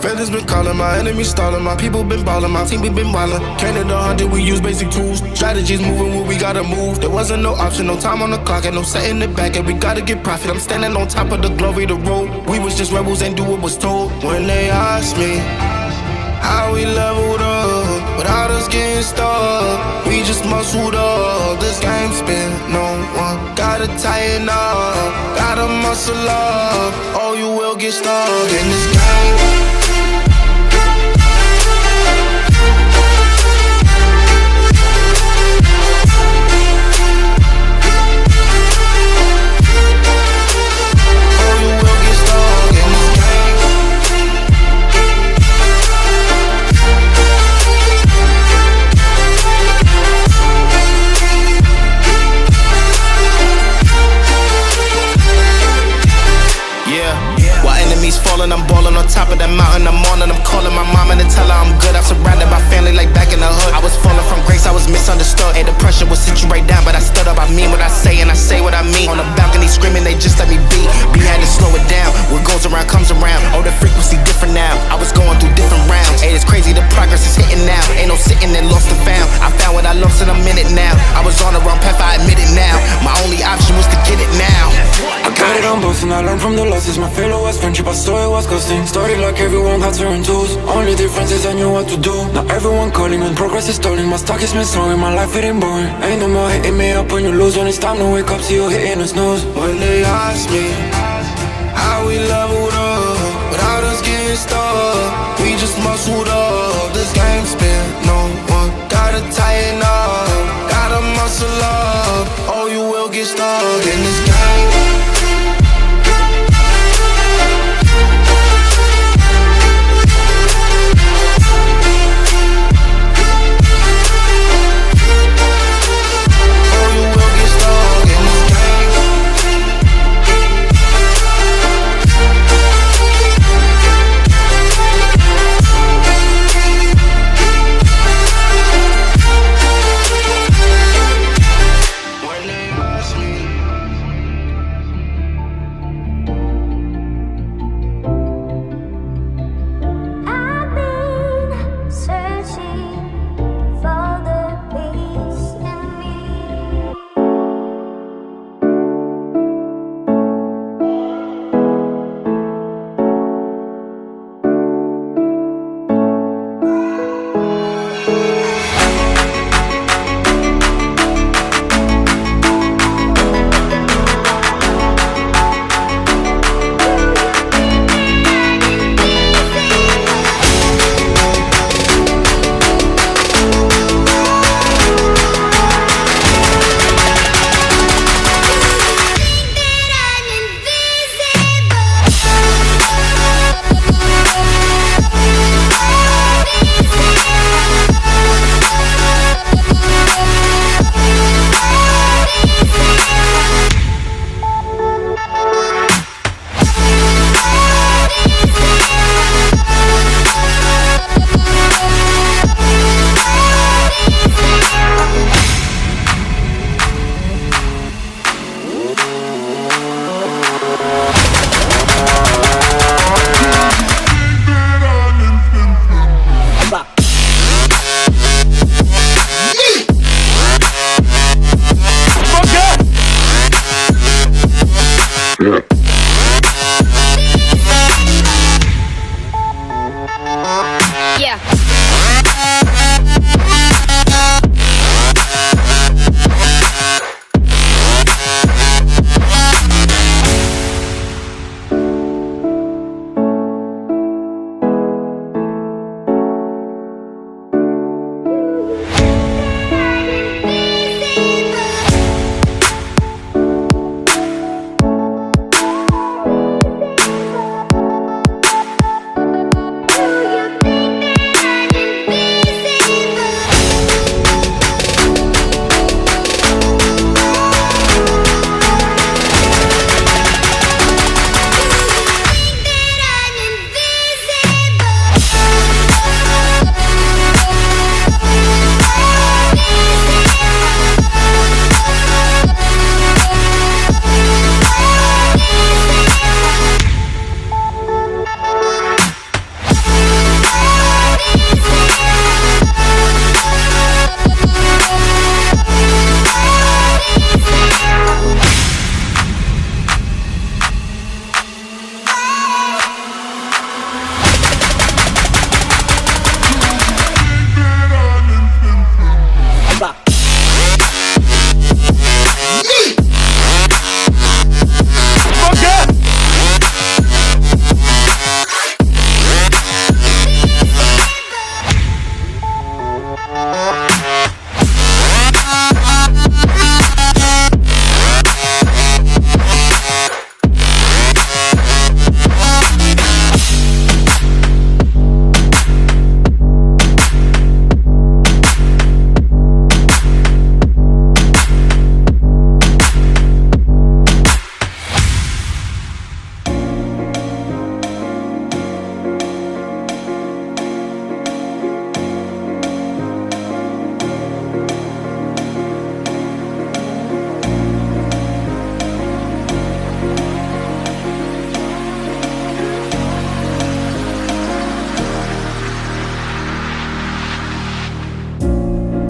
Feathers been calling, my enemies stalling, my people been ballin', my team we been wildin'. Counted 100, we use basic tools. Strategies moving where we gotta move. There wasn't no option, no time on the clock, and no setting it back, and we gotta get profit. I'm standing on top of the glory, the road. We was just rebels, ain't do what was told. When they asked me how we leveled up, without us getting stuck, we just muscled up. This game spin, no one gotta tighten up, gotta muscle up, or you will get stuck in this game. I'm ballin' on top of that mountain, I'm on and I'm calling my mama to tell her I'm good. I'm surrounded by family like back in the hood. I was falling from grace, I was misunderstood. And the pressure would sit you right down, but I stood up. I mean what I say and I say what I mean. On the balcony screaming, they just let me be. B had to slow it down, what goes around comes around. Oh, the frequency different now, I was going through different rounds. Hey, it's crazy, the progress is hitting now. Ain't no sitting and lost and found. I found what I lost in a minute now. I was on the wrong path, I admit it now. My only option was to get it now. I got it on both and I learned from the losses. My failure was friendship, I saw it was costing. Started like everyone had certain tools. Only difference is I knew what to do. Now everyone calling when progress is stalling. My stock is missing, my life hitting boring. Ain't no more hitting me up when you lose. When it's time to wake up, see you hitting the snooze. When they ask me how we leveled up, without us getting stuck, we just muscled up. This game spin, no one gotta tighten up, gotta muscle up, or you will get stuck in this game.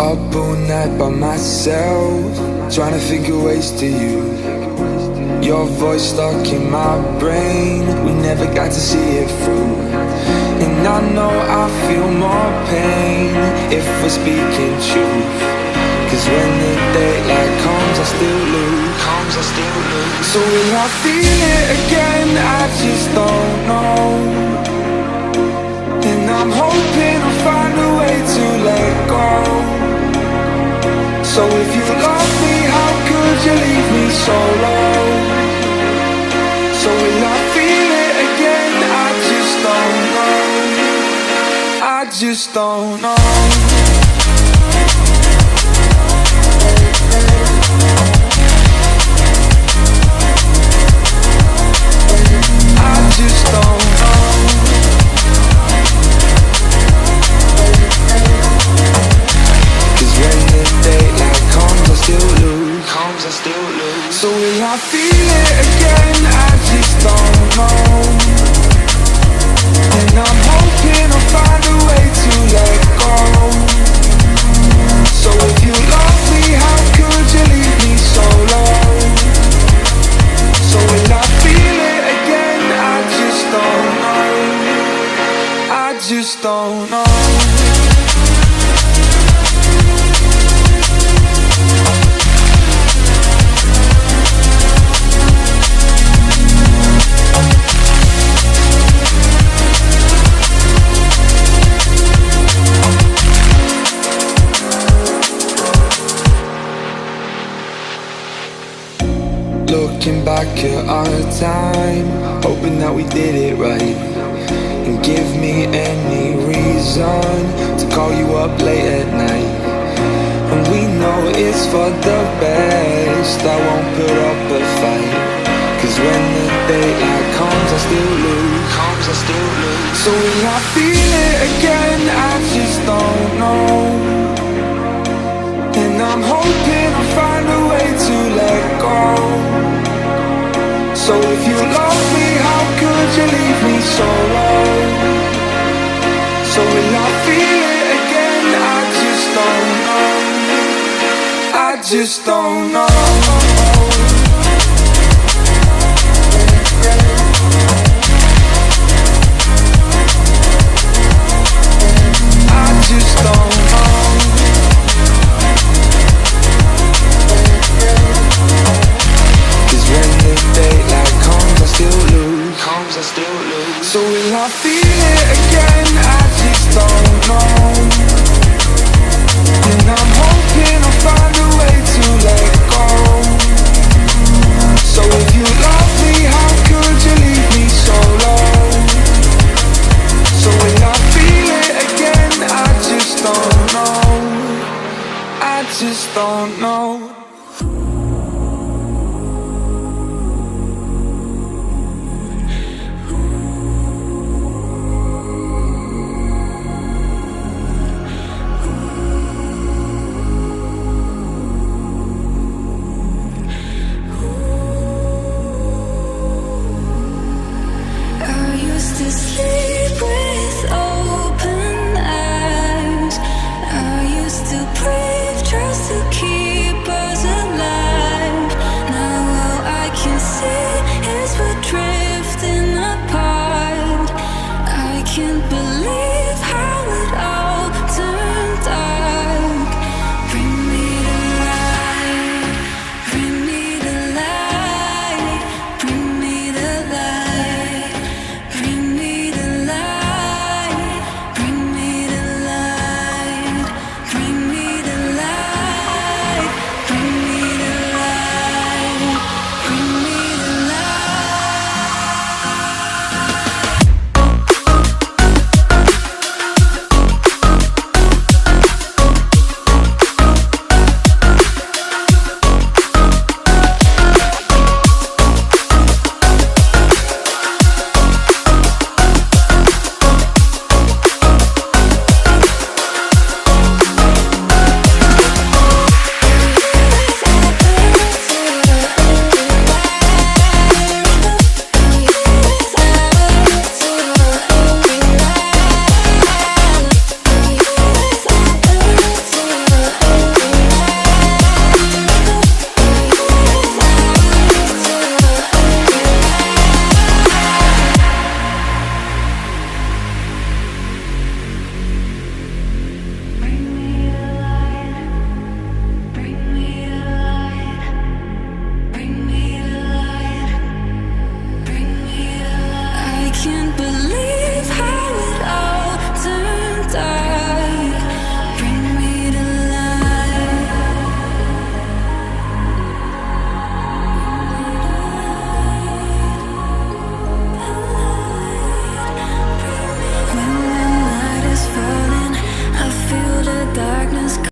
Up all night by myself, trying to think of ways to you. Your voice stuck in my brain, we never got to see it through. And I know I feel more pain if we're speaking truth. Cause when the daylight comes, I still lose. So will I feel it again? I just don't know. And I'm hoping I'll find a way to let go. So if you love me, how could you leave me so low? So will I feel it again? I just don't know. I just don't know. I just don't know. Cause when the daylight comes, I still lose. So will I feel it again? I just don't know. And I'm hoping I'll find a way to let go. So if you love me, how could you leave me so low? So will I feel it again? I just don't know. I just don't know. Looking back at our time, hoping that we did it right. And give me any reason to call you up late at night. And we know it's for the best, I won't put up a fight. Cause when the daylight comes, I still lose. So will I feel it again? I just don't know. And I'm hoping I'll find a way to let go. So if you love me, how could you leave me so low? So will I feel it again? I just don't know. I just don't know. I just don't know. Cause when the daylight comes, I still lose. So will I feel it again? I just don't know. And I'm hoping I'll find a way to let go. So if you love me, how could you leave me so low? So will I feel it again? I just don't know. I just don't know.